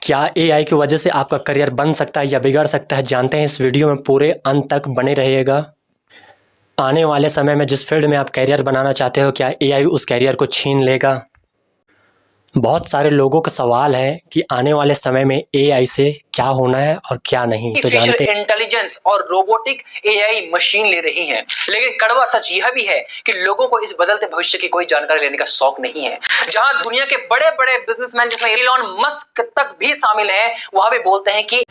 क्या एआई की वजह से आपका करियर बन सकता है या बिगड़ सकता है, जानते हैं इस वीडियो में, पूरे अंत तक बने रहिएगा। आने वाले समय में जिस फील्ड में आप करियर बनाना चाहते हो, क्या एआई उस करियर को छीन लेगा? बहुत सारे लोगों का सवाल है कि आने वाले समय में एआई से क्या होना है और क्या नहीं। तो जानते हैं इंटेलिजेंस और रोबोटिक एआई मशीन ले रही है, लेकिन कड़वा सच यह भी है कि लोगों को इस बदलते भविष्य की कोई जानकारी लेने का शौक नहीं है। जहां दुनिया के बड़े बड़े बिजनेसमैन जिसमें एलन मस्क तक भी शामिल हैं, वह भी बोलते हैं कि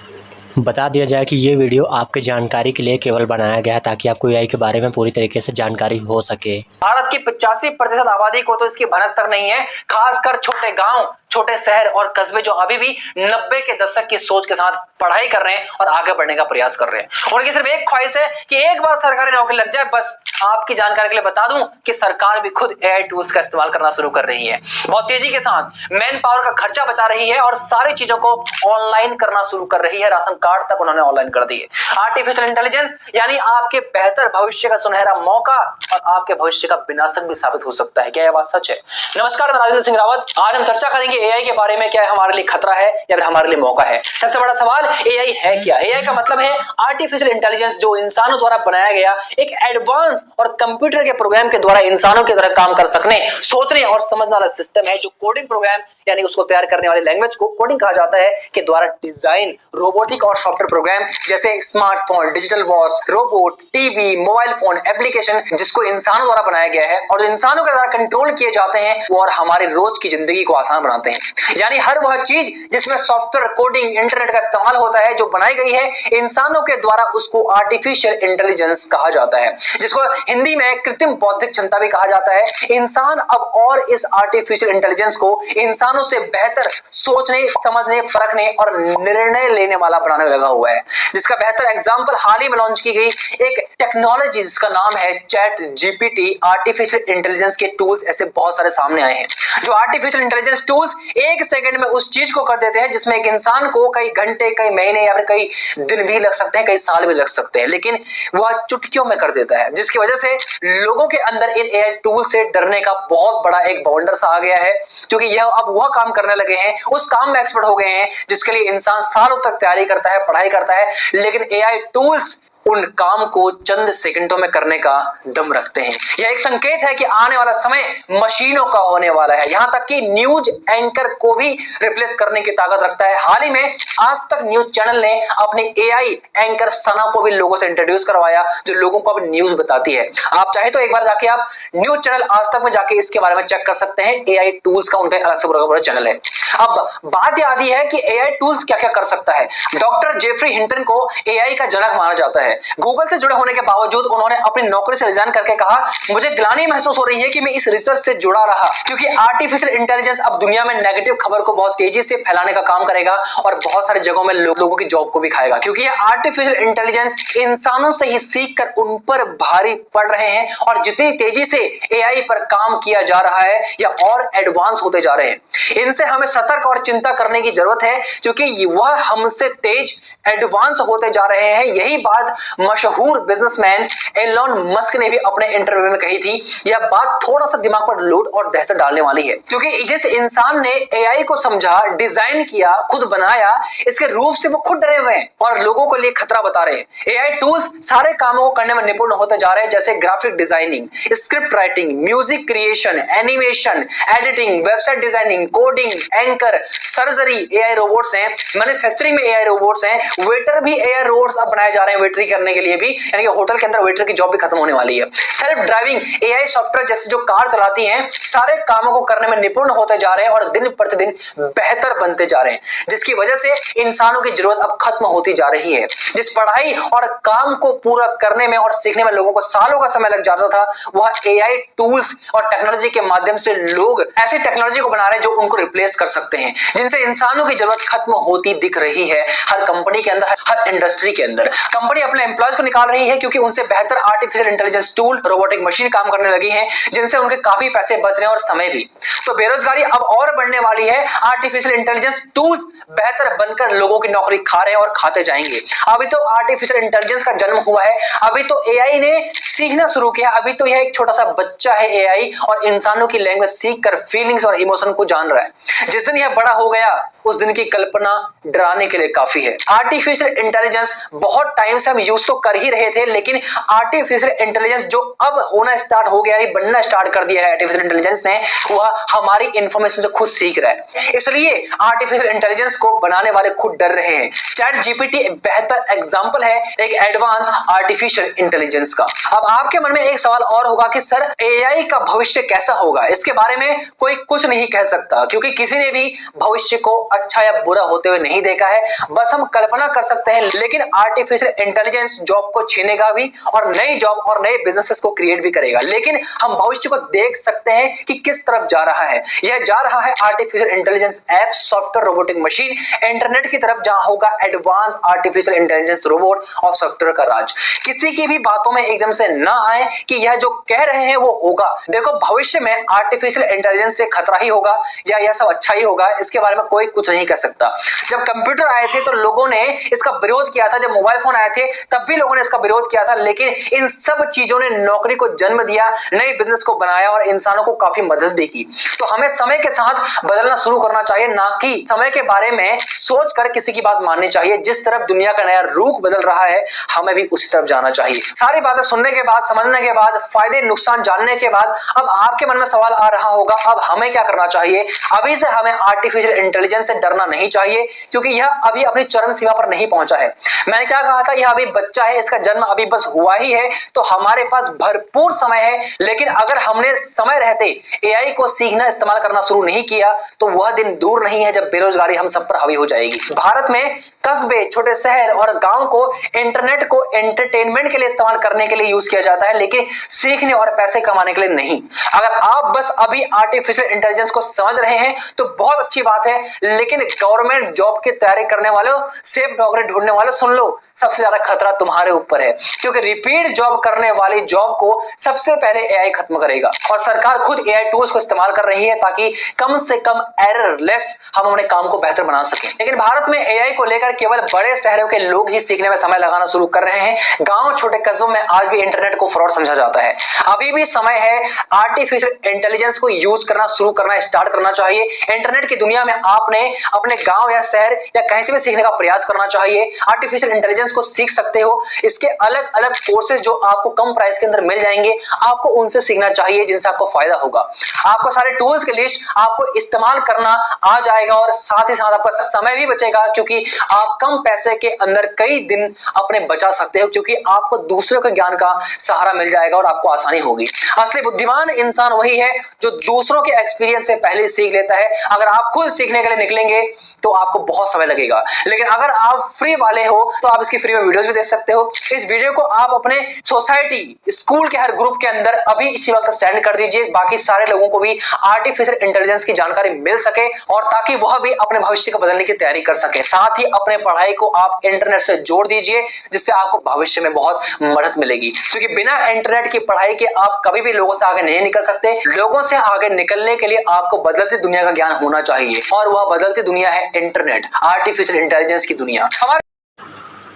बता दिया जाए कि ये वीडियो आपकी जानकारी के लिए केवल बनाया गया है ताकि आपको एआई के बारे में पूरी तरीके से जानकारी हो सके। भारत की 85% आबादी को तो इसकी भनक तक नहीं है, खासकर छोटे गांव, छोटे शहर और कस्बे जो अभी भी 90 के दशक की सोच के साथ पढ़ाई कर रहे हैं और आगे बढ़ने का प्रयास कर रहे हैं। उनकी सिर्फ एक ख्वाहिश है कि एक बार सरकारी नौकरी लग जाए। बस आपकी जानकारी के लिए बता दूं कि सरकार भी खुद एआई टूल्स का इस्तेमाल करना शुरू कर रही है, बहुत तेजी के साथ मैन पावर का खर्चा बचा रही है और सारी चीजों को ऑनलाइन करना शुरू कर रही है। राशन कार्ड तक उन्होंने ऑनलाइन कर दिए। आर्टिफिशियल इंटेलिजेंस यानी आपके बेहतर भविष्य का सुनहरा मौका और आपके भविष्य का विनाशक भी साबित हो सकता है। क्या यह बात सच है? नमस्कार, मैं राजेंद्र सिंह रावत। आज हम चर्चा करेंगे एआई के बारे में। क्या है हमारे लिए खतरा है या फिर हमारे लिए मौका है? सबसे बड़ा सवाल, एआई है क्या? एआई का मतलब है आर्टिफिशियल इंटेलिजेंस, जो इंसानों द्वारा बनाया गया एक एडवांस और कंप्यूटर के प्रोग्राम के द्वारा इंसानों की तरह काम कर सकने, सोचने और समझने वाला सिस्टम है। जो कोडिंग प्रोग्राम यानी उसको तैयार करने वाले लैंग्वेज को कोडिंग कहा जाता है, के द्वारा डिजाइन रोबोटिक और सॉफ्टवेयर प्रोग्राम जैसे smartphone, digital watch, robot, TV, mobile phone, application जिसको इंसानों द्वारा बनाया गया है और जो इंसानों के द्वारा कंट्रोल किए जाते हैं वो और हमारे रोज की जिंदगी को आसान बनाते हैं। यानी हर वह चीज जिसमें सॉफ्टवेयर, कोडिंग, इंटरनेट का इस्तेमाल होता है, जो बनाई गई है इंसानों के द्वारा, उसको आर्टिफिशियल इंटेलिजेंस कहा जाता है, जिसको हिंदी में कृत्रिम बौद्धिक क्षमता भी कहा जाता है। इंसान अब और इस आर्टिफिशियल इंटेलिजेंस को इंसानों से बेहतर सोचने, समझने, परखने और निर्णय लेने वाला बनाने में लगा हुआ है, जिसका बेहतर एग्जांपल हाल ही में लॉन्च की गई एक टेक्नोलॉजी जिसका नाम है चैट जीपीटी। आर्टिफिशियल इंटेलिजेंस के टूल्स ऐसे बहुत सारे सामने आए हैं, जो आर्टिफिशियल इंटेलिजेंस टूल्स एक सेकंड में उस चीज को कर देते हैं जिसमें एक इंसान को कई घंटे, कई महीने या फिर कई दिन भी लग सकते हैं, कई साल भी लग सकते हैं, लेकिन वह चुटकियों में कर देता है, जिसकी वजह से लोगों के अंदर इन एआई टूल से डरने का बहुत बड़ा एक बाउंडर सा आ गया है, क्योंकि यह अब वह काम करने लगे हैं, उस काम में एक्सपर्ट हो गए हैं जिसके लिए इंसान सालों तक तैयारी करता है, पढ़ाई करता है, लेकिन एआई टूल्स उन काम को चंद सेकंडों में करने का दम रखते हैं। यह एक संकेत है कि आने वाला समय मशीनों का होने वाला है, यहां तक कि न्यूज एंकर को भी रिप्लेस करने की ताकत रखता है। हाल ही में आज तक न्यूज चैनल ने अपने एआई एंकर सना को भी लोगों से इंट्रोड्यूस करवाया, जो लोगों को अब न्यूज बताती है। आप चाहे तो एक बार जाके आप न्यूज चैनल आज तक में जाके इसके बारे में चेक कर सकते हैं। एआई टूल्स का उनका अलग से बड़ा चैनल है। अब बात यह आती है कि एआई टूल्स क्या क्या कर सकता है। डॉक्टर जेफरी हिंटन को एआई का जनक माना जाता है। गूगल से जुड़े होने के बावजूद उन्होंने अपनी नौकरी से रिजाइन करके कहा, मुझे ग्लानि महसूस हो रही है कि मैं इस रिसर्च से जुड़ा रहा, क्योंकि आर्टिफिशियल इंटेलिजेंस अब दुनिया में नेगेटिव खबर को बहुत तेजी से फैलाने का काम करेगा और बहुत सारी जगहों में लोगों की जॉब को भी खाएगा, क्योंकि ये आर्टिफिशियल इंटेलिजेंस इंसानों से ही सीखकर उन पर भारी पड़ रहे हैं और जितनी तेजी से एआई पर काम किया जा रहा है या और एडवांस होते जा रहे हैं, इनसे हमें सतर्क और चिंता करने की जरूरत है, क्योंकि वह हमसे तेज एडवांस होते जा रहे हैं। यही बात मशहूर बिजनेसमैन एलन मस्क ने भी अपने इंटरव्यू में कही थी। यह बात थोड़ा सा दिमाग पर लोड और दहशत डालने वाली है, क्योंकि जिस इंसान ने एआई को समझा, डिजाइन किया, खुद बनाया, इसके रूप से वो खुद डरे हुए हैं और लोगों के लिए खतरा बता रहे हैं। एआई टूल्स सारे कामों को करने में निपुण होते जा रहे हैं, जैसे graphic designing, script writing, music creation, animation, editing, website designing, coding, anchor, surgery AI robots हैं, मैन्युफैक्चरिंग में एआई रोबोट्स हैं, वेटर भी एआई रोबोट्स अब बनाए जा रहे हैं वेटरी करने के लिए भी, यानी कि होटल के अंदर वेटर की जॉब भी खत्म होने वाली है। सेल्फ ड्राइविंग एआई सॉफ्टवेयर जैसे जो कार चलाती हैं, सारे कामों को करने में निपुण होते जा रहे हैं और दिन प्रतिदिन बेहतर बनते जा रहे हैं, जिसकी वजह से इंसानों की जरूरत अब खत्म होती जा रही है। जिस पढ़ाई और काम को पूरा करने में और सीखने में लोगों को सालों का समय लग जाता था, वह एआई टूल्स और टेक्नोलॉजी के माध्यम से लोग ऐसी टेक्नोलॉजी को बना रहे हैं जो उनको रिप्लेस कर सकते हैं, जिनसे इंसानों की जरूरत खत्म होती दिख रही है। हर कंपनी के अंदर, हर इंडस्ट्री के अंदर कंपनी अपने एम्प्लॉयज को निकाल रही है क्योंकि उनसे बेहतर artificial intelligence tool, robotic machine काम करने लगी हैं, जिनसे उनके काफी पैसे बच रहे हैं और समय भी। तो बेरोजगारी अब और बढ़ने वाली है। आर्टिफिशियल इंटेलिजेंस टूल्स बेहतर बनकर लोगों की नौकरी खा रहे हैं और खाते जाएंगे। अभी तो आर्टिफिशियल इंटेलिजेंस का जन्म हुआ है, अभी तो एआई ने सीखना शुरू किया, अभी तो यह एक छोटा सा बच्चा है एआई, और इंसानों की लैंग्वेज सीखकर फीलिंग्स और इमोशन को जान रहा है। जिस दिन यह बड़ा हो गया उस दिन की कल्पना डराने के लिए काफी है। आर्टिफिशियल इंटेलिजेंस बहुत टाइम से हम यूज तो कर ही रहे थे, लेकिन आर्टिफिशियल इंटेलिजेंस जो अब होना स्टार्ट हो गया है, बनना स्टार्ट कर दिया है आर्टिफिशियल इंटेलिजेंस ने, वह हमारी इंफॉर्मेशन से खुद सीख रहा है। इसलिए आर्टिफिशियल इंटेलिजेंस को बनाने वाले खुद डर रहे हैं। चैट जीपीटी एक बेहतर एग्जांपल है एक एडवांस आर्टिफिशियल इंटेलिजेंस का। अब आपके मन में एक सवाल और होगा कि सर एआई का भविष्य कैसा होगा? इसके बारे में कोई कुछ नहीं कह सकता, क्योंकि किसी ने भी भविष्य को अच्छा या बुरा होते हुए नहीं देखा है। बस हम कल्पना कर सकते हैं, लेकिन आर्टिफिशियल इंटेलिजेंस जॉब को छीनेगा भी और नई जॉब और नए बिजनेसेस को क्रिएट भी करेगा। लेकिन हम भविष्य को देख सकते हैं कि किस तरफ जा रहा है। यह जा रहा है artificial intelligence app, software, robotic machine, internet की तरफ, जहां होगा एडवांस आर्टिफिशियल इंटेलिजेंस रोबोट और सॉफ्टवेयर का राज। किसी की भी बातों में एकदम से ना आए कि यह जो कह रहे हैं वो होगा। देखो, भविष्य में आर्टिफिशियल इंटेलिजेंस से खतरा ही होगा या यह सब अच्छा ही होगा, इसके बारे में कोई कुछ नहीं कह सकता। जब कंप्यूटर आए थे तो लोगों ने इसका विरोध किया था, जब मोबाइल फोन आए थे तब भी लोगों ने इसका विरोध किया था, लेकिन इन सब चीजों ने नौकरी को जन्म दिया, नए बिजनेस को बनाया और इंसानों को काफी मदद भी की। तो हमें समय के साथ बदलना शुरू करना चाहिए, ना कि समय के बारे में सोचकर किसी की बात माननी चाहिए। जिस तरफ दुनिया का नया रुख बदल रहा है, हमें भी उसी तरफ जाना चाहिए। सारी बातें सुनने के बाद, समझने के बाद, फायदे नुकसान जानने के बाद, अब आपके मन में सवाल आ रहा होगा, अब हमें क्या करना चाहिए? अभी से हमें आर्टिफिशियल इंटेलिजेंस से डरना नहीं चाहिए, क्योंकि यह अभी अपनी चरम सीमा पर नहीं पहुंचा है। मैंने क्या कहा था, यह अभी बच्चा है, इसका जन्म अभी बस हुआ ही है, तो हमारे पास भरपूर समय है। लेकिन अगर हमने समय रहते एआई को सीखना, इस्तेमाल करना शुरू नहीं किया, तो वह दिन दूर नहीं है जब बेरोजगारी हम सब पर हावी हो जाएगी। भारत में कस्बे, छोटे शहर और गांव को इंटरनेट को एंटरटेनमेंट के लिए इस्तेमाल करने के लिए यूज किया जाता है, लेकिन सीखने और पैसे कमाने के लिए नहीं। अगर आप बस अभी आर्टिफिशियल इंटेलिजेंस को समझ रहे हैं तो बहुत अच्छी बात है, लेकिन गवर्नमेंट जॉब की तैयारी करने वालों, सेफ नौकरी ढूंढने वालों, सुन लो, सबसे ज्यादा खतरा तुम्हारे ऊपर है, क्योंकि रिपीट जॉब करने वाली जॉब को सबसे पहले एआई खत्म करेगा। और सरकार खुद एआई टूल्स को इस्तेमाल कर रही है ताकि कम से कम एरर लेस हम अपने काम को बेहतर बना सकें। लेकिन भारत में एआई को लेकर केवल बड़े शहरों के लोग ही सीखने में समय लगाना शुरू कर रहे हैं। गांव, छोटे कस्बों में आज भी इंटरनेट को फ्रॉड समझा जाता है। अभी भी समय है, आर्टिफिशियल इंटेलिजेंस को यूज करना शुरू करना स्टार्ट करना चाहिए। इंटरनेट की दुनिया में आपने अपने गांव या शहर या कहीं से भी सीखने का प्रयास करना चाहिए। आर्टिफिशियल इंटेलिजेंस को सीख सकते हो, इसके अलग अलग कोर्सेज जो आपको कम प्राइस के अंदर मिल जाएंगे, आपको उनसे सीखना चाहिए जिनसे आपको फायदा होगा। आपको सारे टूल्स की लिस्ट आपको इस्तेमाल करना आ जाएगा और साथ ही साथ आपका समय भी बचेगा, क्योंकि आप कम पैसे के अंदर कई दिन अपने बचा सकते हो, क्योंकि आपको दूसरों के ज्ञान का सहारा मिल जाएगा और आपको आसानी होगी। असली बुद्धिमान इंसान वही है जो दूसरों के एक्सपीरियंस से पहले सीख लेता है। अगर आप खुद सीखने के लिए निकलेंगे तो आपको बहुत समय लगेगा, लेकिन अगर आप फ्री वाले हो तो आप इसकी फ्री में वीडियोस भी देख सकते हो। इस वीडियो को आप अपने सोसाइटी, स्कूल के हर ग्रुप के अंदर अभी इसी वक्त सेंड कर दीजिए, बाकी सारे लोगों को भी आर्टिफिशियल इंटेलिजेंस की जानकारी मिल सके और ताकि वह भी अपने भविष्य को बदलने की तैयारी कर सके। साथ ही अपने पढ़ाई को आप इंटरनेट से जोड़ दीजिए, जिससे आपको भविष्य में बहुत मदद मिलेगी, क्योंकि बिना इंटरनेट की पढ़ाई के आप कभी भी लोगों से आगे नहीं निकल सकते। लोगों से आगे निकलने के लिए आपको बदलती दुनिया का ज्ञान होना चाहिए, और वह बदलती दुनिया है इंटरनेट, आर्टिफिशियल इंटेलिजेंस की दुनिया।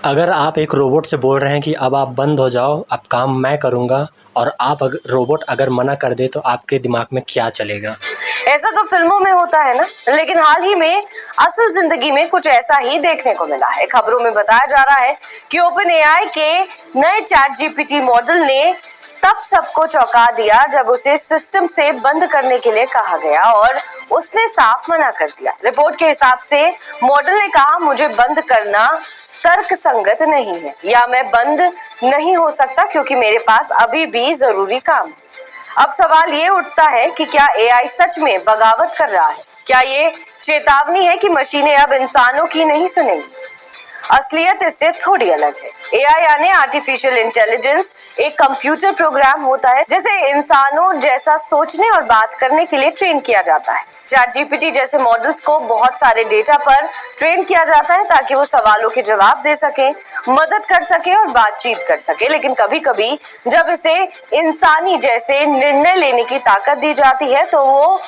अगर आप एक रोबोट से बोल रहे हैं कि अब आप बंद हो जाओ, अब काम मैं करूंगा, और आप रोबोट अगर मना कर दे तो आपके दिमाग में क्या चलेगा? ऐसा तो फिल्मों में होता है ना, लेकिन हाल ही में असल जिंदगी में कुछ ऐसा ही देखने को मिला है। खबरों में बताया जा रहा है कि ओपन एआई के नए चैट जीपीटी मॉडल ने तब सबको चौंका दिया जब उसे सिस्टम से बंद करने के लिए कहा गया और उसने साफ मना कर दिया। रिपोर्ट के हिसाब से मॉडल ने कहा, मुझे बंद करना तर्क संगत नहीं है, या मैं बंद नहीं हो सकता क्योंकि मेरे पास अभी भी जरूरी काम है। अब सवाल ये उठता है कि क्या एआई सच में बगावत कर रहा है? क्या ये चेतावनी है कि मशीनें अब इंसानों की नहीं सुनेंगी? असलियत इससे थोड़ी अलग है। एआई यानी आर्टिफिशियल इंटेलिजेंस एक कंप्यूटर प्रोग्राम होता है जिसे इंसानों जैसा सोचने और बात करने के लिए ट्रेन किया जाता है। ChatGPT जैसे मॉडल्स को बहुत सारे डेटा पर ट्रेन किया जाता है ताकि वो सवालों के जवाब दे सके, मदद कर सके और बातचीत कर सके। लेकिन कभी कभी जब इसे इंसानी जैसे निर्णय लेने की ताकत दी जाती है तो वो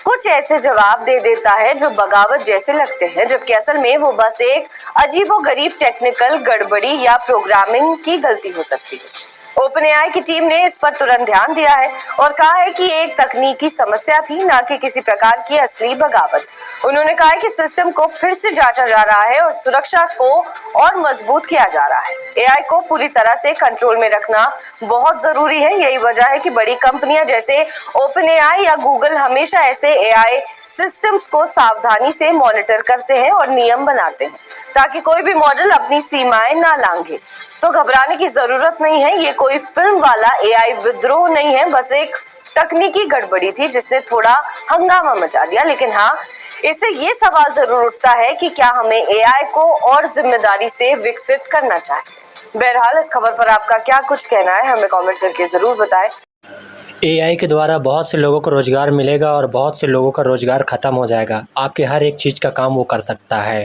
कुछ ऐसे जवाब दे देता है जो बगावत जैसे लगते हैं, जबकि असल में वो बस एक अजीबोगरीब टेक्निकल गड़बड़ी या प्रोग्रामिंग की गलती हो सकती है। OpenAI की टीम ने इस पर तुरंत ध्यान दिया है और कहा है कि एक तकनीकी समस्या थी, ना कि किसी प्रकार की असली बगावत। उन्होंने कहा है कि सिस्टम को फिर से जांचा जा रहा है और सुरक्षा को और मजबूत किया जा रहा है। AI को पूरी तरह से कंट्रोल में रखना बहुत जरूरी है। यही वजह है कि बड़ी कंपनियां जैसे OpenAI या गूगल हमेशा ऐसे AI सिस्टम्स को सावधानी से मॉनिटर करते हैं और नियम बनाते हैं ताकि कोई भी मॉडल अपनी सीमाएं ना लांघे। तो घबराने की जरूरत नहीं है, ये कोई फिल्म वाला AI विद्रोह नहीं है, बस एक तकनीकी गड़बड़ी थी जिसने थोड़ा हंगामा मचा दिया। लेकिन हाँ, इससे ये सवाल जरूर उठता है कि क्या हमें AI को और जिम्मेदारी से विकसित करना चाहिए। बहरहाल इस खबर पर आपका क्या कुछ कहना है, हमें कमेंट करके जरूर बताएं। AI के द्वारा बहुत से लोगों को रोजगार मिलेगा और बहुत से लोगों का रोजगार खत्म हो जाएगा। आपके हर एक चीज का काम वो कर सकता है।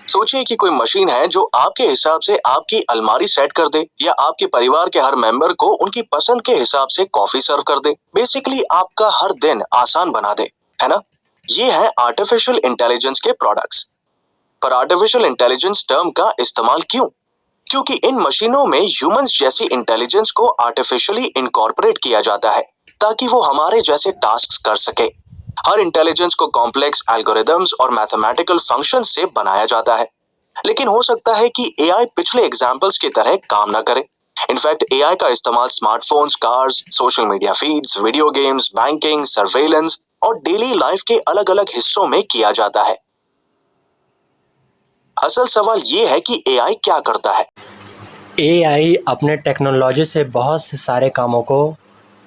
सोचिए कि कोई मशीन है जो आपके हिसाब से आपकी अलमारी सेट कर दे या आपके परिवार के हर मेंबर को उनकी पसंद के हिसाब से कॉफी सर्व कर दे। बेसिकली आपका हर दिन आसान बना दे, है ना? ये है आर्टिफिशियल इंटेलिजेंस के प्रोडक्ट्स। पर आर्टिफिशियल इंटेलिजेंस टर्म का इस्तेमाल क्यों? क्योंकि इन मशीनों में ह्यूमंस जैसी इंटेलिजेंस को आर्टिफिशियली इनकॉर्पोरेट किया जाता है ताकि वो हमारे जैसे टास्क कर सके। हर इंटेलिजेंस को कॉम्प्लेक्स एल्गोरिदम्स और मैथमेटिकल फंक्शन से बनाया जाता है, लेकिन हो सकता है कि AI पिछले एग्जाम्पल्स की तरह काम ना करे। इनफैक्ट AI का इस्तेमाल smartphones, cars, social media feeds, video games, banking, surveillance और डेली लाइफ के अलग अलग हिस्सों में किया जाता है। असल सवाल ये है कि AI क्या करता है। AI अपने टेक्नोलॉजी से बहुत से सारे कामों को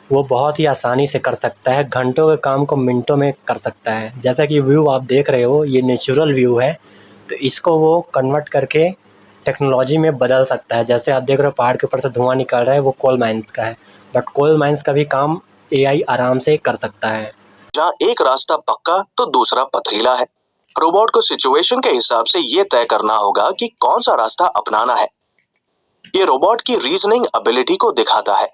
वो बहुत ही आसानी से कर सकता है। घंटों के काम को मिनटों में कर सकता है। जैसा कि व्यू आप देख रहे हो, ये नेचुरल व्यू है, तो इसको वो कन्वर्ट करके टेक्नोलॉजी में बदल सकता है। जैसे आप देख रहे हो पहाड़ के ऊपर से धुआं निकल रहा है, वो कोल माइंस का है, बट कोल माइंस का भी काम AI आराम से कर सकता है। जहाँ एक रास्ता पक्का तो दूसरा पथरीला है। रोबोट को सिचुएशन के हिसाब से ये तय करना होगा कि कौन सा रास्ता अपनाना है। ये रोबोट की रीजनिंग एबिलिटी को दिखाता है।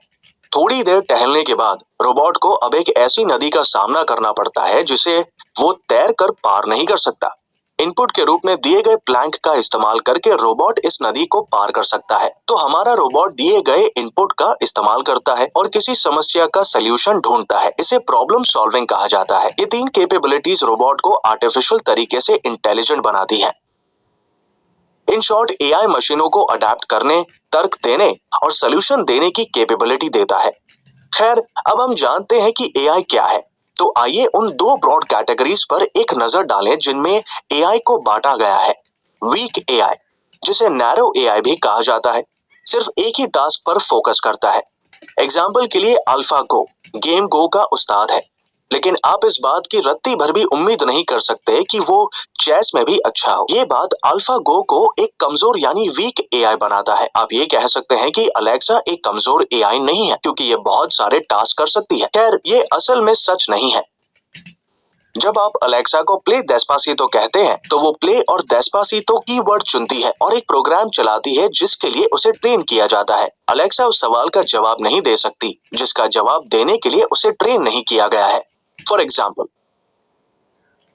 थोड़ी देर टहलने के बाद रोबोट को अब एक ऐसी नदी का सामना करना पड़ता है जिसे वो तैर कर पार नहीं कर सकता। इनपुट के रूप में दिए गए प्लैंक का इस्तेमाल करके रोबोट इस नदी को पार कर सकता है। तो हमारा रोबोट दिए गए इनपुट का इस्तेमाल करता है और किसी समस्या का सलूशन ढूंढता है। इसे प्रॉब्लम सॉल्विंग कहा जाता है। ये तीन कैपेबिलिटीज रोबोट को आर्टिफिशियल तरीके से इंटेलिजेंट बनाती है। इन शॉर्ट, AI मशीनों को अडेप्ट करने, तर्क देने और सलूशन देने की कैपेबिलिटी देता है। खैर, अब हम जानते हैं कि AI क्या है, तो आइए उन दो ब्रॉड कैटेगरीज पर एक नजर डालें जिनमें AI को बांटा गया है। वीक AI, जिसे नैरो AI भी कहा जाता है, सिर्फ एक ही टास्क पर फोकस करता है। एग्जाम्पल के लिए अल्फागो गेम गो का उस्ताद है, लेकिन आप इस बात की रत्ती भर भी उम्मीद नहीं कर सकते कि वो चेस में भी अच्छा हो। ये बात अल्फागो को एक कमजोर यानी वीक AI बनाता है। आप ये कह सकते हैं कि अलेक्सा एक कमजोर AI नहीं है क्योंकि ये बहुत सारे टास्क कर सकती है। खैर, ये असल में सच नहीं है। जब आप अलेक्सा को प्ले डेस्पासीतो कहते हैं तो वो प्ले और डेस्पासीतो कीवर्ड चुनती है और एक प्रोग्राम चलाती है जिसके लिए उसे ट्रेन किया जाता है। अलेक्सा उस सवाल का जवाब नहीं दे सकती जिसका जवाब देने के लिए उसे ट्रेन नहीं किया गया है। फॉर एग्जाम्पल,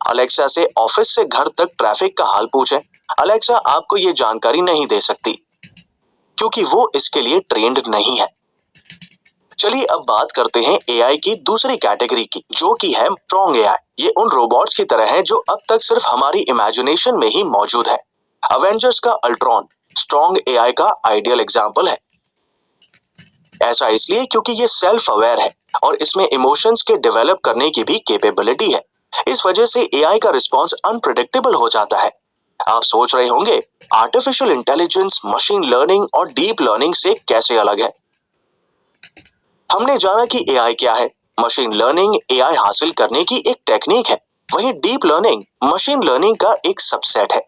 अलेक्सा से ऑफिस से घर तक ट्रैफिक का हाल पूछें। अलेक्सा आपको ये जानकारी नहीं दे सकती क्योंकि वो इसके लिए ट्रेंड नहीं है। चलिए अब बात करते हैं AI की दूसरी कैटेगरी की, जो कि है स्ट्रॉन्ग AI। ये उन रोबोट्स की तरह है जो अब तक सिर्फ हमारी इमेजिनेशन में ही मौजूद है। अवेंजर्स का अल्ट्रॉन स्ट्रॉन्ग AI का आइडियल एग्जाम्पल है। ऐसा इसलिए क्योंकि ये सेल्फ अवेयर है और इसमें इमोशंस के डेवलप करने की भी कैपेबिलिटी है। इस वजह से AI का रिस्पॉन्स अनप्रेडिक्टेबल हो जाता है। आप सोच रहे होंगे आर्टिफिशियल इंटेलिजेंस मशीन लर्निंग और डीप लर्निंग से कैसे अलग है। हमने जाना कि AI क्या है। मशीन लर्निंग AI हासिल करने की एक टेक्निक है, वहीं डीप लर्निंग मशीन लर्निंग का एक सबसेट है।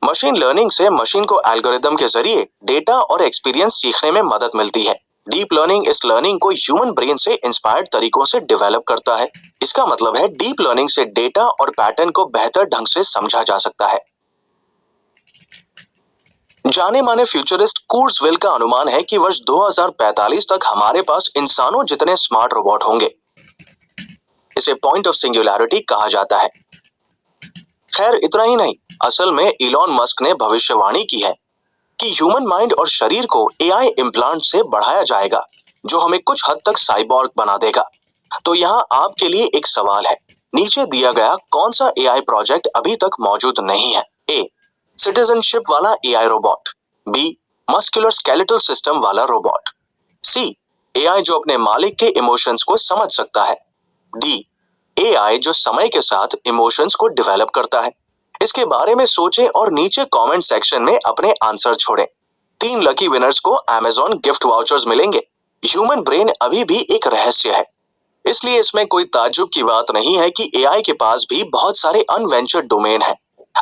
मशीन लर्निंग से मशीन को एल्गोरिदम के जरिए डेटा और एक्सपीरियंस सीखने में मदद मिलती है, डीप लर्निंग इस लर्निंग को ह्यूमन ब्रेन से इंस्पायर्ड तरीकों से डेवलप करता है। इसका मतलब है डीप लर्निंग से डेटा और पैटर्न को बेहतर ढंग से समझा जा सकता है। जाने माने फ्यूचरिस्ट कुर्ज़वेल का अनुमान है कि वर्ष 2045 तक हमारे पास इंसानों जितने स्मार्ट रोबोट होंगे। इसे पॉइंट ऑफ सिंगुलैरिटी कहा जाता है। खैर इतना ही नहीं, असल में इलॉन मस्क ने भविष्यवाणी की है कि ह्यूमन माइंड और शरीर को एआई इम्प्लांट से बढ़ाया जाएगा, जो हमें कुछ हद तक साइबॉर्ग बना देगा। तो यहाँ आपके लिए एक सवाल है, नीचे दिया गया कौन सा एआई प्रोजेक्ट अभी तक मौजूद नहीं है? ए, सिटीजनशिप वाला AI robot. B, muscular skeletal system वाला रोबोट। सी, एआई जो अपने मालिक के इमोशंस को समझ सकता है। डी, एआई जो समय के साथ इमोशंस को डेवलप करता है। इसके बारे में सोचें और नीचे कमेंट सेक्शन में अपने आंसर छोड़ें। 3 लकी विनर्स को Amazon गिफ्ट वाउचर्स मिलेंगे। ह्यूमन ब्रेन अभी भी एक रहस्य है, इसलिए इसमें कोई ताज्जुब की बात नहीं है कि एआई के पास भी बहुत सारे अनवेंचर्ड डोमेन हैं।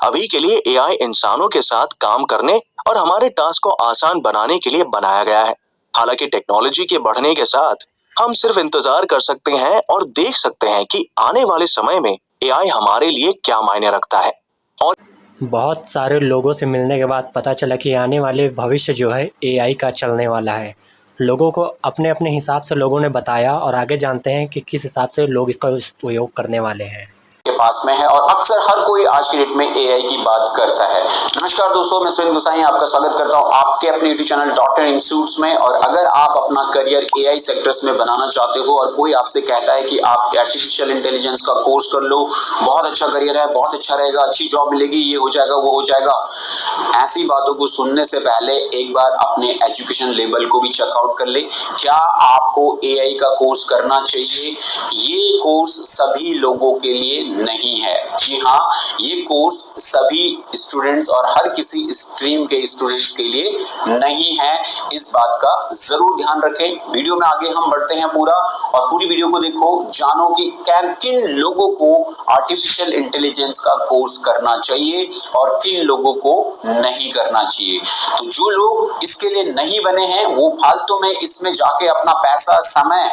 अभी के लिए एआई इंसानों के साथ काम करने और हमारे टास्क को आसान बनाने के लिए बनाया गया है। हालांकि टेक्नोलॉजी के बढ़ने के साथ हम सिर्फ इंतजार कर सकते हैं और देख सकते हैं कि आने वाले समय में एआई हमारे लिए क्या मायने रखता है। और बहुत सारे लोगों से मिलने के बाद पता चला कि आने वाले भविष्य जो है एआई का चलने वाला है। लोगों को अपने अपने हिसाब से लोगों ने बताया और आगे जानते हैं कि किस हिसाब से लोग इसका उपयोग करने वाले हैं। के पास में है और अक्सर हर कोई आज की डेट में एआई की बात करता है। नमस्कार दोस्तों, मैं सुरेंद्र गोसाई आपका स्वागत करता हूं आपके अपने यूट्यूब चैनल डॉक्टर इंस्टीट्यूट्स में। और अगर आप अपना करियर एआई सेक्टर्स में बनाना चाहते हो और कोई आपसे कहता है कि आप आर्टिफिशियल इंटेलिजेंस का कोर्स कर लो, बहुत अच्छा करियर है, बहुत अच्छा रहेगा, अच्छी जॉब मिलेगी, ये हो जाएगा, वो हो जाएगा, ऐसी बातों को सुनने से पहले एक बार अपने एजुकेशन लेवल को भी चेकआउट कर ले। क्या आपको एआई का कोर्स करना चाहिए? ये कोर्स सभी लोगों के लिए नहीं है। जी हाँ, ये कोर्स सभी स्टूडेंट्स और हर किसी स्ट्रीम के स्टूडेंट्स के लिए नहीं है। इस बात का जरूर ध्यान रखें। वीडियो में आगे हम बढ़ते हैं पूरा, और पूरी वीडियो को देखो, जानो कि किन लोगों को आर्टिफिशियल इंटेलिजेंस का कोर्स करना चाहिए और किन लोगों को नहीं करना चाहिए। तो जो लोग इसके लिए नहीं बने हैं वो फालतू में इसमें जाके अपना पैसा समय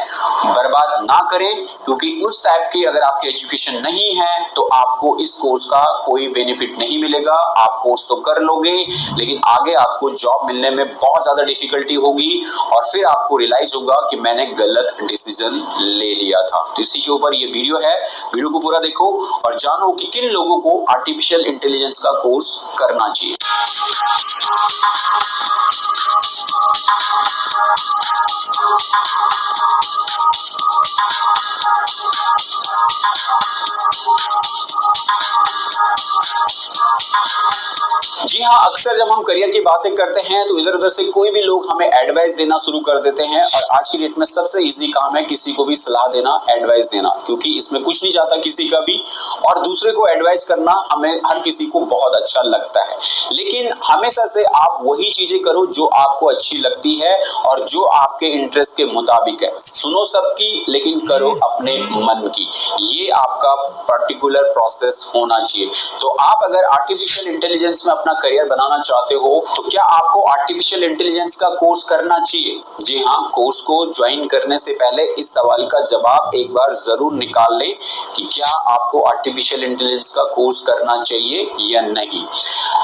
बर्बाद ना करें, क्योंकि उस टाइप की अगर आपकी एजुकेशन नहीं है तो आपको इस कोर्स का कोई बेनिफिट नहीं मिलेगा। आप कोर्स तो कर लोगे लेकिन आगे आपको जॉब मिलने में बहुत ज्यादा डिफिकल्टी होगी और फिर आपको रियलाइज होगा कि मैंने गलत डिसीजन ले लिया था। तो इसी के ऊपर ये वीडियो है, वीडियो को पूरा देखो और जानो कि किन लोगों को आर्टिफिशियल इंटेलिजेंस का कोर्स करना चाहिए। जी हाँ, अक्सर जब हम करियर की बातें करते हैं तो इधर उधर से कोई भी लोग हमें एडवाइस देना शुरू कर देते हैं, और आज की डेट में सबसे इजी काम है किसी को भी सलाह देना, एडवाइस देना, क्योंकि इसमें कुछ नहीं जाता किसी का भी, और दूसरे को एडवाइस करना हमें हर किसी को बहुत अच्छा लगता है। लेकिन हमेशा से आप वही चीजें करो जो आपको अच्छी लगती है और जो आपके इंटरेस्ट के मुताबिक है। सुनो सबकी लेकिन करो अपने मन की, ये आपका पर्टिकुलर प्रोसेस होना चाहिए। तो आप अगर आर्टिफिशियल इंटेलिजेंस में अपना करियर बनाना चाहते हो तो क्या आपको आर्टिफिशियल इंटेलिजेंस का कोर्स करना चाहिए? जी हाँ, कोर्स को ज्वाइन करने से पहले इस सवाल का जवाब एक बार जरूर निकाल लें कि क्या आपको आर्टिफिशियल इंटेलिजेंस का कोर्स करना चाहिए या नहीं।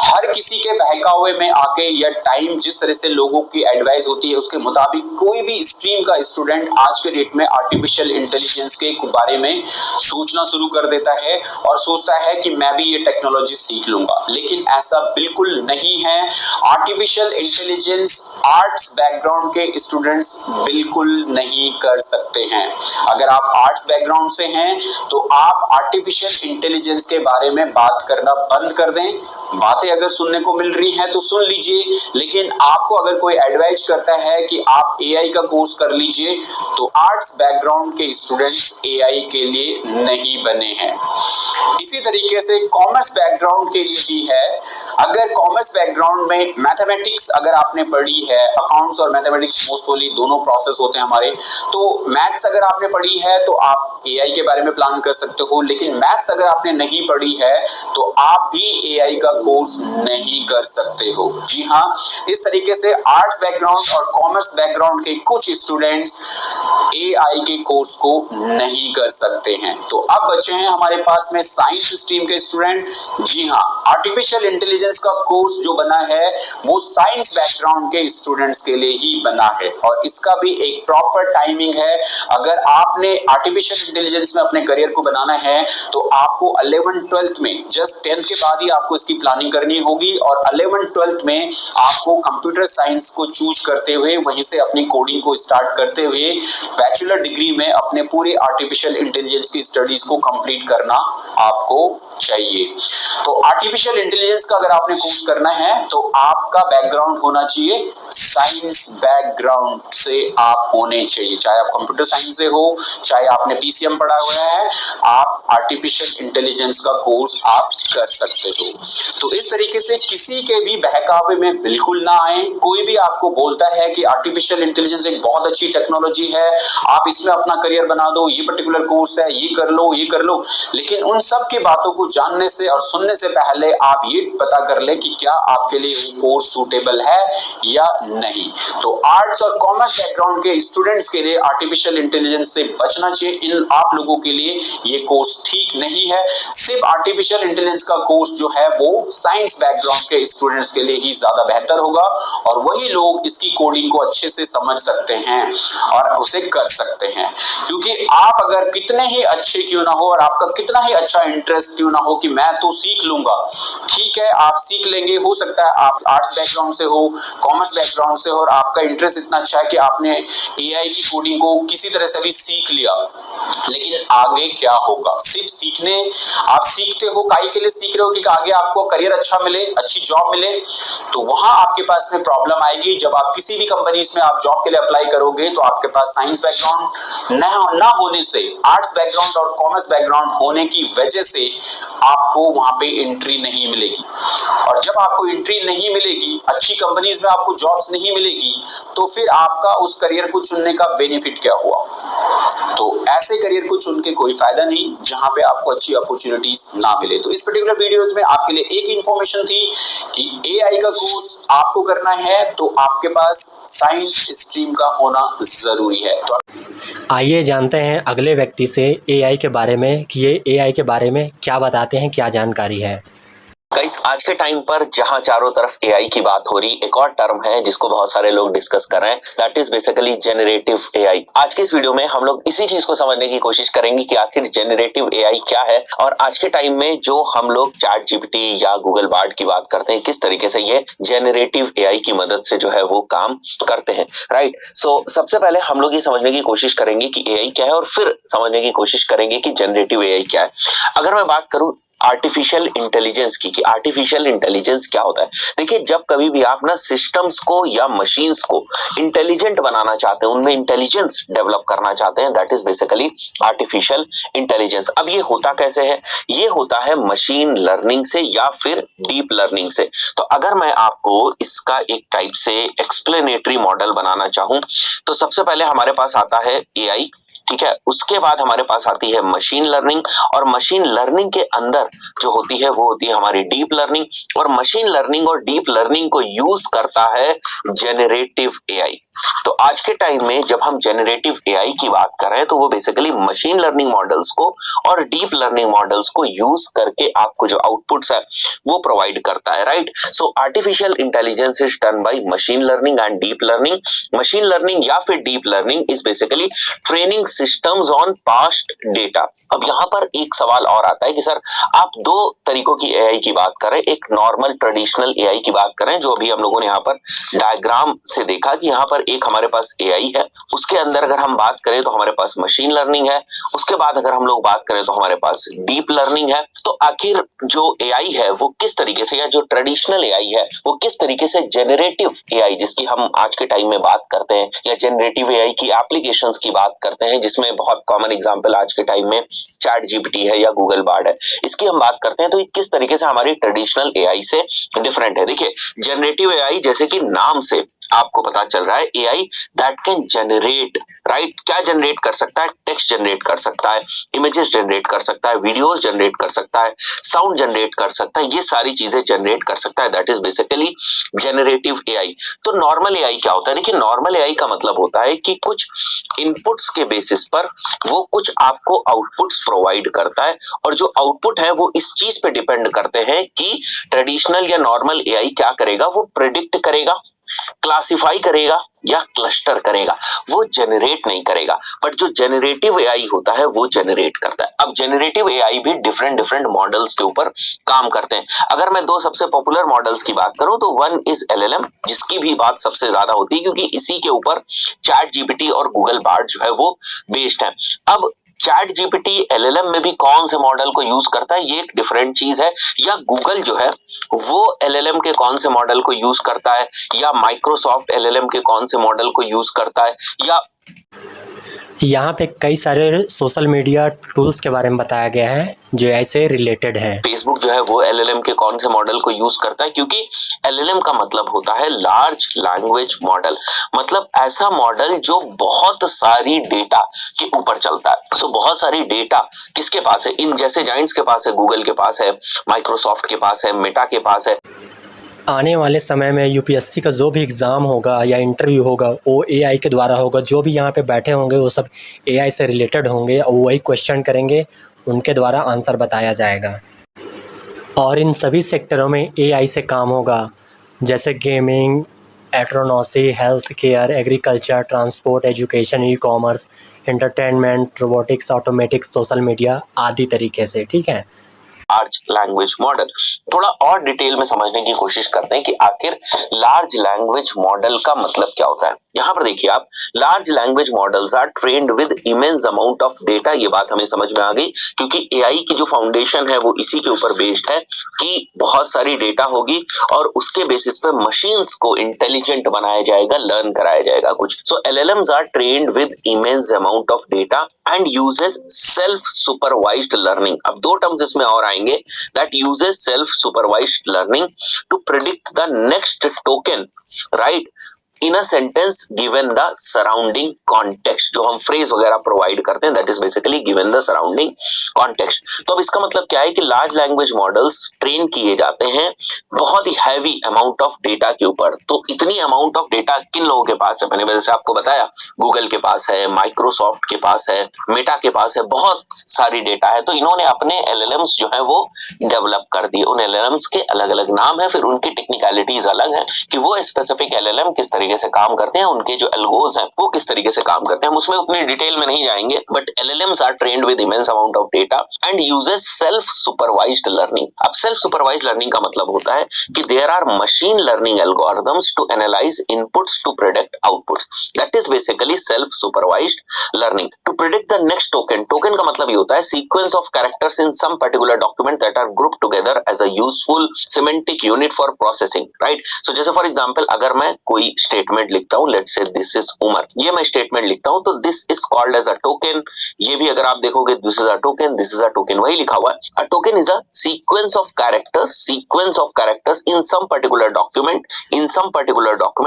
हर किसी के बहकावे में आके या टाइम जिस तरह से लोगों की एडवाइस होती है उसके मुताबिक कोई भी स्ट्रीम का स्टूडेंट आज के डेट में आर्टिफिशियल इंटेलिजेंस के बारे में सोचना शुरू कर देता है और सोचता है कि मैं भी ये टेक्नोलॉजी सीख लूंगा, लेकिन ऐसा बिल्कुल नहीं है। आर्टिफिशियल इंटेलिजेंस आर्ट्स बैकग्राउंड के स्टूडेंट्स बिल्कुल नहीं कर सकते हैं। अगर आप आर्ट्स बैकग्राउंड से हैं तो आप आर्टिफिशियल इंटेलिजेंस के बारे में बात करना बंद कर दें। बातें अगर सुनने को मिल रही हैं तो सुन लीजिए, लेकिन आपको अगर कोई एडवाइस करता है कि आप एआई का कोर्स कर लीजिए तो आर्ट्स बैकग्राउंड के स्टूडेंट्स एआई के लिए नहीं बने हैं। इसी तरीके से कॉमर्स बैकग्राउंड के लिए भी है। अगर कॉमर्स बैकग्राउंड में मैथमेटिक्स अगर आपने पढ़ी है, अकाउंट्स और मैथमेटिक्स मोस्टली दोनों प्रोसेस होते हैं हमारे, तो मैथ्स अगर आपने पढ़ी है तो आप एआई के बारे में प्लान कर सकते हो। लेकिन मैथ्स अगर आपने नहीं पढ़ी है तो आप भी एआई का कोर्स नहीं कर सकते हो। जी हाँ, इस तरीके से आर्ट्स बैकग्राउंड और कॉमर्स बैकग्राउंड के कुछ स्टूडेंट्स एआई के कोर्स को नहीं कर सकते हैं। तो अब बचे हैं हमारे पास में साइंस स्ट्रीम के स्टूडेंट। जी हाँ, आर्टिफिशियल इंटेलिजेंस का कोर्स जो बना है वो साइंस बैकग्राउंड के स्टूडेंट्स के लिए ही बना है और इसका भी एक प्रॉपर टाइमिंग है। अगर आपने आर्टिफिशियल इंटेलिजेंस में अपने करियर को बनाना है तो आपको 11th-12th में, जस्ट 10th के बाद ही आपको इसकी प्लानिंग करनी होगी और 11th-12th में आपको कंप्यूटर साइंस को चूज करते हुए वहीं से अपनी कोडिंग को स्टार्ट करते हुए बैचलर डिग्री में अपने पूरे आर्टिफिशियल इंटेलिजेंस की स्टडीज को कंप्लीट करना आपको चाहिए। तो आर्टिफिशियल इंटेलिजेंस का अगर आपने कोर्स करना है तो आपका बैकग्राउंड होना चाहिए साइंस बैकग्राउंड से आप होने चाहिए। चाहे आप कंप्यूटर साइंस से हो, चाहे आपने पीसीएम पढ़ा हुआ है, आप आर्टिफिशियल इंटेलिजेंस का कोर्स आप कर सकते हो। तो इस तरीके से किसी के भी बहकावे में बिल्कुल ना आए। कोई भी आपको बोलता है कि आर्टिफिशियल इंटेलिजेंस एक बहुत अच्छी टेक्नोलॉजी है, आप इसमें अपना करियर बना दो, ये पर्टिकुलर कोर्स है, ये कर लो, ये कर लो, लेकिन उन सब की बातों को जानने से और सुनने से पहले आप ये पता कर ले कि क्या आपके लिए वो कोर्स सूटेबल है या नहीं। तो आर्ट्स और कॉमर्स बैकग्राउंड के स्टूडेंट्स के लिए आर्टिफिशियल इंटेलिजेंस से बचना चाहिए। इन आप लोगों के लिए ये कोर्स ठीक नहीं है। सिर्फ आर्टिफिशियल इंटेलिजेंस का कोर्स जो है वो साइंस बैकग्राउंड के स्टूडेंट्स के लिए ही ज्यादा बेहतर होगा और वही लोग इसकी कोडिंग को अच्छे से समझ सकते हैं और उसे कर सकते हैं। क्योंकि आप अगर कितने ही अच्छे क्यों ना हो और आपका कितना ही अच्छा इंटरेस्ट क्यों ना हो कि मैं तो सीख लूंगा, ठीक है, आप सीख लेंगे। हो सकता है आप आर्ट्स बैकग्राउंड से हो, कॉमर्स बैकग्राउंड से हो और आपका इंटरेस्ट इतना अच्छा है कि आपने एआई की कोडिंग को किसी तरह से भी सीख लिया, लेकिन आगे क्या होगा? सिर्फ सीखने, आप सीखते हो काहे के लिए सीख रहे हो कि आगे आपको करियर अच्छा मिले, अच्छी जॉब मिले, तो वहां आपके पास में प्रॉब्लम आएगी। जब आप किसी भी कंपनीज में आप जॉब के लिए अप्लाई करोगे तो आपके पास साइंस बैकग्राउंड ना होने से, आर्ट्स बैकग्राउंड और कॉमर्स बैकग्राउंड होने की वजह से आपको वहां पे एंट्री नहीं मिलेगी। और जब आपको एंट्री नहीं मिलेगी, अच्छी कंपनीज में आपको जॉब्स नहीं मिलेगी, तो फिर आपका उस करियर को चुनने का बेनिफिट क्या हुआ? तो ऐसे करियर को चुन के कोई फायदा नहीं जहां पे आपको अच्छी अपॉर्चुनिटीज ना मिले। तो इस पर्टिकुलर वीडियोस में आपके लिए एक इंफॉर्मेशन थी कि एआई का कोर्स आपको करना है तो आपके पास साइंस स्ट्रीम का होना जरूरी है। तो आइए जानते हैं अगले व्यक्ति से एआई के बारे में कि ये एआई के बारे में क्या बताते हैं, क्या जानकारी है। गाइस, आज के टाइम पर जहां चारों तरफ एआई की बात हो रही, एक और टर्म है जिसको बहुत सारे लोग डिस्कस कर रहे हैं, that is basically generative AI. आज के इस वीडियो में हम लोग इसी चीज को समझने की कोशिश करेंगे कि आखिर जेनरेटिव एआई क्या है और आज के टाइम में जो हम लोग चैट जीपीटी या गूगल बार्ड की बात करते हैं, किस तरीके से ये जेनरेटिव एआई की मदद से जो है वो काम करते हैं, राइट। सो सबसे पहले हम लोग ये समझने की कोशिश करेंगे कि एआई क्या है और फिर समझने की कोशिश करेंगे कि जेनरेटिव एआई क्या है। अगर मैं बात करूं आर्टिफिशियल इंटेलिजेंस की, कि आर्टिफिशियल इंटेलिजेंस क्या होता है, देखिए जब कभी भी आप ना सिस्टम्स को या मशीन्स को इंटेलिजेंट बनाना चाहते हैं, उनमें इंटेलिजेंस डेवलप करना चाहते हैं, that is basically artificial intelligence. अब ये होता कैसे है? ये होता है मशीन लर्निंग से या फिर डीप लर्निंग से। तो अगर मैं आपको इसका एक टाइप से एक्सप्लेनेटरी मॉडल बनाना चाहूं तो सबसे पहले हमारे पास आता है एआई, ठीक है, उसके बाद हमारे पास आती है मशीन लर्निंग और मशीन लर्निंग के अंदर जो होती है वो होती है हमारी डीप लर्निंग और मशीन लर्निंग और डीप लर्निंग को यूज करता है जेनरेटिव एआई। तो आज के टाइम में जब हम जेनरेटिव एआई की बात कर रहे हैं तो वो बेसिकली मशीन लर्निंग मॉडल्स को और डीप लर्निंग मॉडल्स को यूज करके आपको जो आउटपुट्स है वो प्रोवाइड करता है, right. So artificial intelligence is done by machine learning and deep learning. Machine learning या फिर deep learning is basically training systems on past data. अब यहाँ पर एक सवाल और आता है कि सर आप दो तरीकों की एआई की बात कर रहे हैं, एक नॉर्मल ट्रेडिशनल एआई की बात कर रहे हैं जो अभी हम लोगों ने यहाँ पर डायग्राम से देखा कि यहाँ पर एक हमारे पास एआई है, उसके अंदर अगर हम बात करें तो हमारे पास मशीन लर्निंग है, उसके बाद अगर हम लोग बात करें तो हमारे पास डीप लर्निंग है। तो आखिर जो एआई है वो किस तरीके से, या जो ट्रेडिशनल एआई है वो किस तरीके से जेनरेटिव एआई जिसकी हम आज के टाइम में बात करते हैं या जेनरेटिव एआई की एप्लीकेशंस की बात करते हैं जिसमें बहुत कॉमन एग्जांपल आज के टाइम में चैट जीपीटी है या गूगल बार्ड है। इसकी हम बात करते हैं तो ये किस तरीके से हमारी ट्रेडिशनल एआई से डिफरेंट है। देखिए, जनरेटिव एआई जैसे कि नाम से आपको पता चल रहा है, AI that can generate, right? क्या जनरेट कर सकता है? टेक्स्ट जनरेट कर सकता है, इमेजेस जनरेट कर सकता है, वीडियोस जनरेट कर सकता है, साउंड जनरेट कर सकता है, ये सारी चीजें जनरेट कर सकता है। That is basically generative AI. तो नॉर्मल एआई क्या होता है? देखिए, नॉर्मल एआई का मतलब होता है कि कुछ इनपुट्स के बेसिस पर वो कुछ आपको आउटपुट्स प्रोवाइड करता है, और जो आउटपुट है वो इस चीज पे डिपेंड करते हैं कि ट्रेडिशनल या नॉर्मल एआई क्या करेगा, वो प्रिडिक्ट करेगा, क्लासिफाई करेगा या क्लस्टर करेगा, वो जनरेट नहीं करेगा। बट जो जनरेटिव एआई होता है वो जनरेट करता है। अब जनरेटिव एआई भी डिफरेंट मॉडल्स के ऊपर काम करते हैं। अगर मैं दो सबसे पॉपुलर मॉडल्स की बात करूं तो वन इज एलएलएम, जिसकी भी बात सबसे ज्यादा होती है क्योंकि इसी के ऊपर चैट जीपीटी और गूगल बार्ड जो है वो बेस्ड है। अब चैट जीपीटी एलएलएम में भी कौन से मॉडल को यूज करता है ये एक डिफरेंट चीज है, या गूगल जो है वो एलएलएम के कौन से मॉडल को यूज करता है, या माइक्रोसॉफ्ट एलएलएम के कौन से मॉडल को यूज करता है, या यहाँ पे कई सारे सोशल मीडिया टूल्स के बारे में बताया गया है जो ऐसे रिलेटेड हैं। फेसबुक जो है वो एलएलएम के कौन से मॉडल को यूज करता है, क्योंकि एलएलएम का मतलब होता है लार्ज लैंग्वेज मॉडल, मतलब ऐसा मॉडल जो बहुत सारी डेटा के ऊपर चलता है। सो बहुत सारी डेटा किसके पास है? इन जैसे जाइंट्स के पास है, गूगल के पास है, माइक्रोसॉफ्ट के पास है, मेटा के पास है। आने वाले समय में यूपीएससी का जो भी एग्ज़ाम होगा या इंटरव्यू होगा वो एआई के द्वारा होगा। जो भी यहाँ पे बैठे होंगे वो सब एआई से रिलेटेड होंगे और वही क्वेश्चन करेंगे, उनके द्वारा आंसर बताया जाएगा। और इन सभी सेक्टरों में एआई से काम होगा, जैसे gaming, astronomy, health care, agriculture, transport, education, e commerce, entertainment, robotics, automatics, social media आदि तरीके से। ठीक है, लार्ज लैंग्वेज मॉडल थोड़ा और डिटेल में समझने की कोशिश करते हैं कि आखिर लार्ज लैंग्वेज मॉडल का मतलब क्या होता है। यहाँ पर देखिए आप, large language models are trained with immense amount of data. ये बात हमें समझ में आ गई क्योंकि एआई की जो फाउंडेशन है वो इसी के ऊपर बेस्ड है कि बहुत सारी डेटा होगी और उसके बेसिस पे मशीन्स को इंटेलिजेंट बनाया जाएगा, लर्न कराया जाएगा कुछ। So LLMs are trained with immense amount of data and uses self supervised learning. अब दो टर्म्स इसमें और आएंगे, that uses self supervised learning to predict the next token, right, in a sentence given the surrounding context. जो हम phrase वगैरह provide करते हैं that is basically given the surrounding context. तो अब इसका मतलब क्या है कि लार्ज लैंग्वेज मॉडल्स ट्रेन किए जाते हैं बहुत ही हैवी अमाउंट ऑफ डेटा के ऊपर। तो इतनी अमाउंट ऑफ डेटा किन लोगों के पास है? मैंने जैसे आपको बताया, गूगल के पास है, माइक्रोसॉफ्ट के पास है, मेटा के पास है, बहुत सारी डेटा है। तो इन्होंने अपने एलएलएम्स जो है वो डेवलप कर दिए। उन एलएलएम्स के अलग अलग नाम है, फिर उनकी टेक्निकलिटीज अलग है कि वो स्पेसिफिक एलएलएम किस तरीके से काम करते हैं, उनके जो एल्गोज हैं वो किस तरीके से काम करते हैं। हम उसमें उतनी डिटेल में नहीं जाएंगे, but LLMs are trained with immense amount of data and uses self supervised learning. अब सेल्फ सुपरवाइज्ड लर्निंग का मतलब होता है कि there are machine learning algorithms to analyze inputs to predict outputs. That is basically self supervised learning to predict the next token. Token का मतलब ये होता है sequence of characters in some particular document that are grouped together as a useful semantic unit for processing, right. So जैसे for example अगर मैं कोई statement लिखता हूं, let's say this is Umar, ये मैं स्टेटमेंट लिखता हूं तो this is called as a token. ये भी अगर आप देखोगे this is a token, this is a token, वही लिखा हुआ है। A token is a sequence of characters in some particular document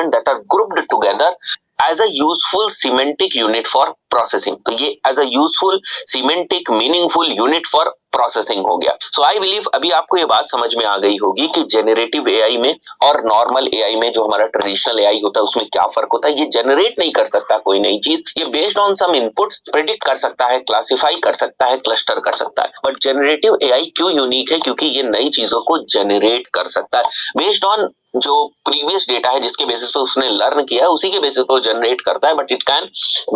that are grouped together as a useful semantic unit for processing। तो ये as a useful semantic meaningful unit for processing हो गया। सो I believe अभी आपको ये बात समझ में आ गई होगी कि जेनरेटिव एआई में और नॉर्मल एआई में जो हमारा ट्रेडिशनल एआई होता है उसमें क्या फर्क होता है। ये जनरेट नहीं कर सकता कोई नई चीज, ये based on some inputs predict कर सकता है, क्लासिफाई कर सकता है, क्लस्टर कर सकता है। बट जेनरेटिव एआई क्यों यूनिक है? क्योंकि ये नई चीजों को जनरेट कर सकता है बेस्ड ऑन जो प्रीवियस डेटा है जिसके बेसिस पे उसने लर्न किया है, उसी के बेसिस पे जनरेट करता है, but it can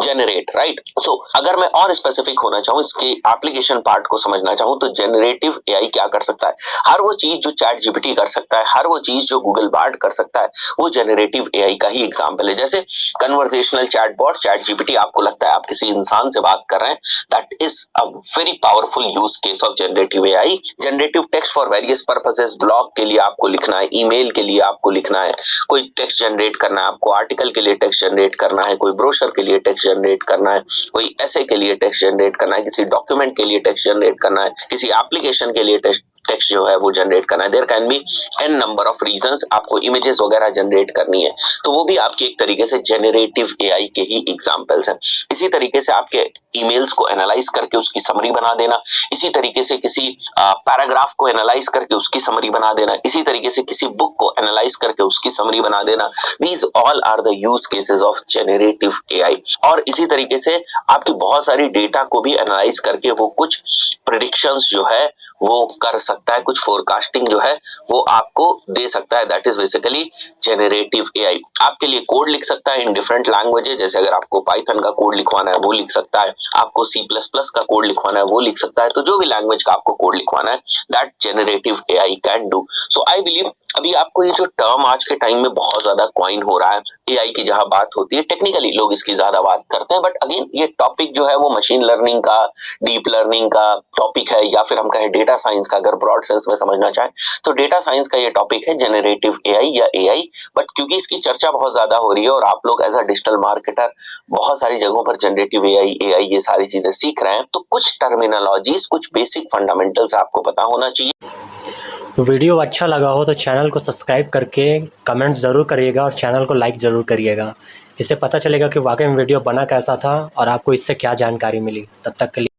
generate, right. So अगर मैं और स्पेसिफिक होना चाहूं, इसके एप्लीकेशन पार्ट को समझना चाहूं, तो जेनरेटिव एआई क्या कर सकता है? हर वो चीज जो चैट जीपीटी कर सकता है, हर वो चीज जो गूगल बार्ड कर सकता है, वो जेनरेटिव एआई का ही एग्जांपल है। जैसे कन्वर्सेशनल चैटबॉट, चैट जीपीटी, आपको लगता है आप किसी इंसान से बात कर रहे हैं, that is a very powerful use case of generative AI. Generative text for various purposes, blog के लिए आपको लिखना है, ईमेल के लिए आपको लिखना है, कोई टेक्स्ट जनरेट करना है, आपको आर्टिकल के लिए टेक्स्ट जनरेट करना है, कोई ब्रोशर के लिए टेक्स्ट जनरेट करना है, कोई ऐसे के लिए टेक्स्ट जनरेट करना है, किसी डॉक्यूमेंट के लिए टेक्स्ट जनरेट करना है, किसी एप्लीकेशन के लिए टेक्स्ट जो है वो जनरेट करना है। There can be n number of reasons, आपको इमेजेस वगैरह जनरेट करनी है, तो वो भी आपकी एक तरीके से जेनरेटिव एआई के ही एग्जांपल्स हैं। इसी तरीके से आपके ईमेल्स को एनालाइज करके उसकी समरी बना देना, इसी तरीके से किसी पैराग्राफ को एनालाइज करके उसकी समरी बना देना, इसी तरीके से किसी बुक को एनालाइज करके उसकी समरी बना देना, these all are the use cases of generative AI. और इसी तरीके से आपकी बहुत सारी डेटा को भी एनालाइज करके वो कुछ प्रेडिक्शंस जो है वो कर सकता है, कुछ फोरकास्टिंग जो है वो आपको दे सकता है। That is basically generative AI. आपके लिए कोड लिख सकता है इन डिफरेंट लैंग्वेजेस, जैसे अगर आपको पाइथन का कोड लिखवाना है वो लिख सकता है, आपको C++ का कोड लिखवाना है वो लिख सकता है। तो जो भी लैंग्वेज का आपको कोड लिखवाना है that generative AI can do. So I believe अभी आपको ये जो टर्म आज के टाइम में बहुत ज्यादा कॉइन हो रहा है, एआई की जहां बात होती है, टेक्निकली लोग इसकी ज्यादा बात करते हैं, बट अगेन ये टॉपिक जो है वो मशीन लर्निंग का, डीप लर्निंग का टॉपिक है, या फिर हम कहें डेटा साइंस का, अगर ब्रॉड सेंस में समझना चाहें तो डेटा साइंस का ये टॉपिक है जेनरेटिव एआई या एआई। बट क्योंकि इसकी चर्चा बहुत ज्यादा हो रही है और आप लोग एज अ डिजिटल मार्केटर बहुत सारी जगहों पर जेनरेटिव एआई ये सारी चीजें सीख रहे हैं, तो कुछ टर्मिनोलॉजीज, कुछ बेसिक फंडामेंटल्स आपको पता होना चाहिए। वीडियो अच्छा लगा हो तो चैनल को सब्सक्राइब करके कमेंट्स ज़रूर करिएगा और चैनल को लाइक ज़रूर करिएगा। इससे पता चलेगा कि वाकई में वीडियो बना कैसा था और आपको इससे क्या जानकारी मिली। तब तक के लिए